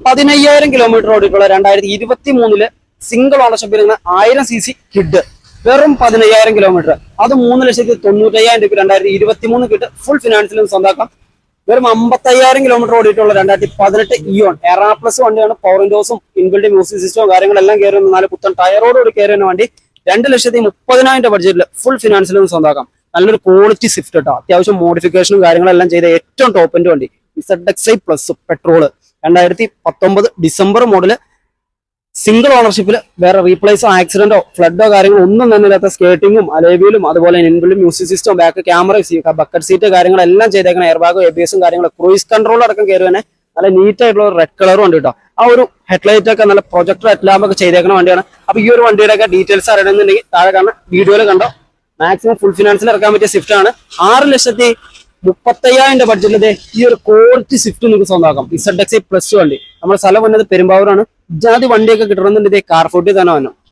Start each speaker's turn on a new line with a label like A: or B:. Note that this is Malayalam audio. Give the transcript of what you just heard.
A: 15,000 കിലോമീറ്റർ ഓടിയിട്ടുള്ള 2023 സിംഗിൾ ഓണർഷിപ്പിൽ നിന്ന് 1000cc കിഡ് വെറും 15,000 കിലോമീറ്റർ. അത് 3,95,000 രൂപ 2023 കിഡ് ഫുൾ ഫിനാൻസിലും സ്വന്തമാക്കാം. വെറും 55,000 കിലോമീറ്റർ ഓടിയിട്ടുള്ള 2018 ഇയോൺ എറാ പ്ലസ് വണ്ടിയാണ്. പവർ വിൻഡോസും ഇൻബിൽഡ് മ്യൂസിക് സിസ്റ്റവും കാര്യങ്ങളെല്ലാം കയറി വന്ന 4 പുത്തൻ ടയറോടുകൂടി കയറി വന്ന വണ്ടി 2,30,000 ബഡ്ജറ്റിൽ ഫുൾ ഫിനാൻസിലും സ്വന്തമാക്കാം. നല്ലൊരു ക്വാളിറ്റി സ്വിഫ്റ്റ് കേട്ടോ. അത്യാവശ്യം മോഡിഫിക്കേഷനും കാര്യങ്ങളെല്ലാം ചെയ്ത ഏറ്റവും ടോപ്പിന്റെ വണ്ടി ZXi plus petrol 2019 December model single ഓണർഷിപ്പിൽ വേറെ റീപ്ലേസോ ആക്സിഡന്റോ ഫ്ലഡോ കാര്യങ്ങളോ ഒന്നും തന്നെ ഇല്ലാത്ത സ്കേട്ടിങ്ങും അലേവിയിലും അതുപോലെ inbuilt music system back camera bucket seat കാര്യങ്ങളെല്ലാം ചെയ്തേക്കണം. എയർ ബാഗും ABS കാര്യങ്ങളും ക്രൂയിസ് കൺട്രോൾ അടക്കം കയറി തന്നെ നല്ല നീറ്റ് ആയിട്ടുള്ള റെഡ് കളറും ഉണ്ട് കേട്ടോ. ആ ഒരു ഹെഡ്ലൈറ്റ് ഒക്കെ നല്ല പ്രൊജക്ടർ ഹെഡ്ലാമ്പൊക്കെ ചെയ്തേക്കുന്ന വണ്ടിയാണ്. അപ്പൊ ഈ ഒരു വണ്ടിയുടെ ഒക്കെ ഡീറ്റെയിൽസ് അറിയണമെന്നുണ്ടെങ്കിൽ താഴെ കാണുന്ന വീഡിയോയിൽ കണ്ടോ. മാക്സിമം ഫുൾ ഫിനാൻസിൽ ഇറക്കാൻ പറ്റിയ സ്വിഫ്റ്റ് ആണ്. 6,35,000 ബഡ്ജറ്റിൽ ഈ ഒരു ക്വാളിറ്റി സ്വിഫ്റ്റ് നിങ്ങൾക്ക് സ്വന്തമാക്കാം. ZXi പ്ലസ് വണ്ടി. നമ്മുടെ സ്ഥലം വന്നത് പെരുമ്പാവൂരാണ്. ജാതി വണ്ടിയൊക്കെ കിട്ടണമെന്നുണ്ടെങ്കിൽ കാർ ഫോർട്ടിൽ തന്നെ വന്നു.